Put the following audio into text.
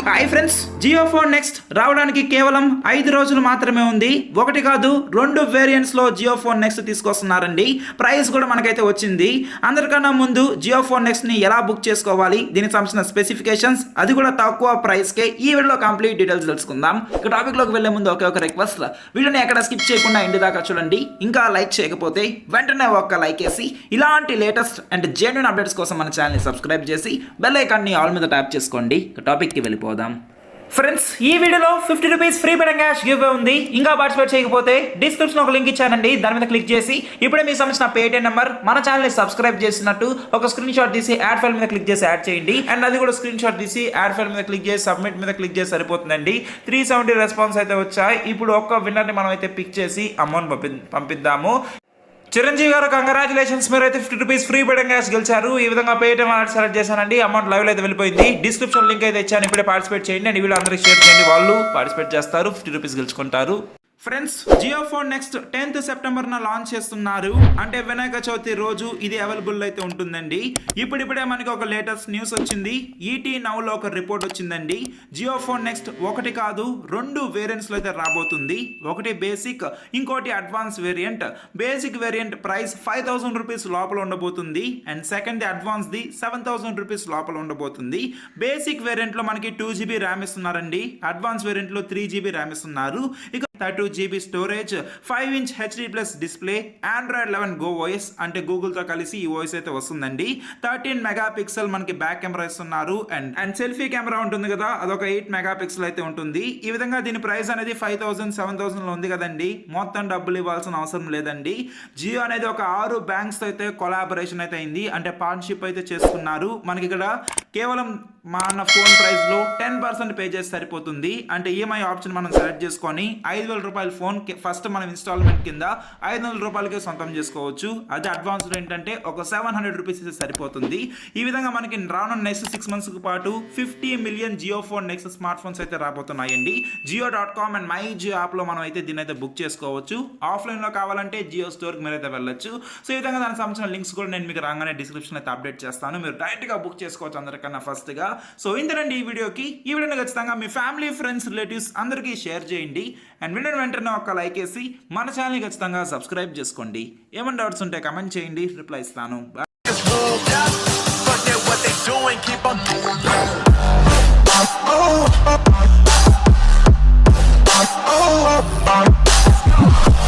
Hi friends, Jio phone next రావడానికి కేవలం 5 రోజులు మాత్రమే ఉంది. ఒకటి కాదు 2 వేరియంట్స్లో జియో ఫోన్ నెక్స్ట్ తీసుకొస్తున్నారండి. ప్రైస్ కూడా మనకైతే వచ్చింది. అందరికన్నా ముందు జియో ఫోన్ నెక్స్ట్ని ఎలా బుక్ చేసుకోవాలి, దీనికి సంబంధించిన స్పెసిఫికేషన్స్, అది కూడా తక్కువ ప్రైస్కే ఈ వీడియోలో కంప్లీట్ డీటెయిల్స్ తెలుసుకుందాం. ఇక టాపిక్లోకి వెళ్లే ముందు ఒక రిక్వెస్ట్, వీడియోని ఎక్కడ స్కిప్ చేయకుండా ఇంటి దాకా చూడండి. ఇంకా లైక్ చేయకపోతే వెంటనే ఒక్క లైక్ వేసి ఇలాంటి లేటెస్ట్ అండ్ జెన్యూన్ అప్డేట్స్ కోసం మన ఛానల్ని సబ్స్క్రైబ్ చేసి బెల్ ఐకాన్ని ఆల్ మీద ట్యాప్ చేసుకోండి. ఇక టాపిక్కి వెళ్ళిపోదాం. ఫ్రెండ్స్, ఈ వీడియోలో 50 rupees free bet cash give away ఉంది. ఇంకా పార్టిసిపేట్ చేయకపోతే డిస్క్రిప్షన్ ఒక లింక్ ఇచ్చానండి, దాని మీద క్లిక్ చేసి ఇప్పుడే మీకు సంబంధించిన పేటిఎం నెంబర్, మన ఛానల్ని సబ్స్క్రైబ్ చేసినట్టు ఒక స్క్రీన్ షాట్ తీసి యాడ్ ఫైల్ మీద క్లిక్ చేసి యాడ్ చేయండి. అండ్ అది కూడా స్క్రీన్ షాట్ తీసి యాడ్ ఫైల్ మీద క్లిక్ చేసి సబ్మిట్ మీద క్లిక్ చేసి సరిపోతుందండి. 370 రెస్పాన్స్ అయితే వచ్చాయి. ఇప్పుడు ఒక్క విన్నర్ని మనం అయితే పిక్ చేసి అమౌంట్ పంపిద్దాము. చిరంజీవి గారు, కంగ్రాచులేషన్స్, మీరు అయితే 50 రూపీస్ ఫ్రీ బెట్ క్యాష్ గెలిచారు. ఈ విధంగా పేటిఎం సెలెక్ట్ చేశానండి. అమౌంట్ లైవ్ అయితే వెళ్ళిపోయింది. డిస్క్రిప్షన్ లింక్ అయితే ఇచ్చాను, ఇప్పుడే పార్టిసిపేట్ చేయండి. అండ్ వీళ్ళు అందరికీ షేర్ చేయండి, వాళ్ళు పార్టిసిపేట్ చేస్తారు, 50 రూపీస్ గెలుచుకుంటారు. Friends, Jio phone next 10th సెప్టెంబర్న లాంచ్ చేస్తున్నారు. అంటే వినాయక చవితి రోజు ఇది అవైలబుల్ అయితే ఉంటుందండి. ఇప్పుడిప్పుడే మనకి ఒక లేటెస్ట్ న్యూస్ వచ్చింది. ఈటీ నౌలో ఒక రిపోర్ట్ వచ్చిందండి. జియో ఫోన్ నెక్స్ట్ ఒకటి కాదు 2 వేరియంట్స్లో అయితే రాబోతుంది. ఒకటి బేసిక్, ఇంకోటి advance variant. Basic variant price 5000 rupees లోపల ఉండబోతుంది. And second advance the 7000 rupees లోపల ఉండబోతుంది. బేసిక్ వేరియంట్లో మనకి 2GB ర్యామ్ ఇస్తున్నారండి. అడ్వాన్స్ వేరియంట్లో 3GB ర్యామ్ ఇస్తున్నారు. ఇక 32GB storage, 5" HD+ display, Android 11 Go OS అంటే గూగుల్తో కలిసి ఈ ఓఎస్ అయితే వస్తుందండి. 13 మెగాపిక్సెల్ మనకి బ్యాక్ కెమెరా ఇస్తున్నారు. అండ్ సెల్ఫీ కెమెరా ఉంటుంది కదా, అదొక 8 మెగాపిక్సెల్ అయితే ఉంటుంది. ఈ విధంగా దీని ప్రైస్ అనేది 5000, 7000 ఉంది కదండి. మొత్తం డబ్బులు ఇవ్వాల్సిన అవసరం లేదండి. జియో అనేది ఒక 6 బ్యాంక్స్ అయితే కొలాబరేషన్ అయితే అయింది, అంటే పార్ట్నర్షిప్ అయితే చేసుకున్నారు. మనకి ఇక్కడ కేవలం మన ఫోన్ ప్రైస్లో 10% పే చేసి సరిపోతుంది. అంటే ఈఎంఐ ఆప్షన్ మనం సెలెక్ట్ చేసుకొని 5000 రూపాయల ఫోన్ ఫస్ట్ మనం ఇన్స్టాల్మెంట్ కింద 500 రూపాయలకే సొంతం చేసుకోవచ్చు. అదే అడ్వాన్స్డ్ ఏంటంటే ఒక 700 రూపీస్ అయితే సరిపోతుంది. ఈ విధంగా మనకి రానున్న నెక్స్ట్ 6 మంత్స్కి పాటు 50 million Jio phone next smart phones అయితే రాబోతున్నాయండి. జియో.com అండ్ మై జియో యాప్లో మనం అయితే దీన్ని అయితే బుక్ చేసుకోవచ్చు. ఆఫ్లైన్లో కావాలంటే జియో స్టోర్కి మీరు అయితే వెళ్ళొచ్చు. సో ఈ విధంగా దానికి సంబంధించిన లింక్స్ కూడా నేను మీకు రాగానే డిస్క్రిప్షన్ అయితే అప్డేట్ చేస్తాను. మీరు డైరెక్ట్గా బుక్ చేసుకోవచ్చు అందరికన్నా ఫస్ట్గా. సో ఇంతేనండి ఈ వీడియోకి. ఈ వీడియోని ఖచ్చితంగా మీ ఫ్యామిలీ, ఫ్రెండ్స్, రిలేటివ్స్ అందరికీ షేర్ చేయండి. అండ్ వీడియోని వెంటనే ఒక లైక్ వేసి మన ఛానల్ని ఖచ్చితంగా సబ్స్క్రైబ్ చేసుకోండి. ఏమైనా డౌట్స్ ఉంటే కమెంట్ చేయండి, రిప్లై ఇస్తాను.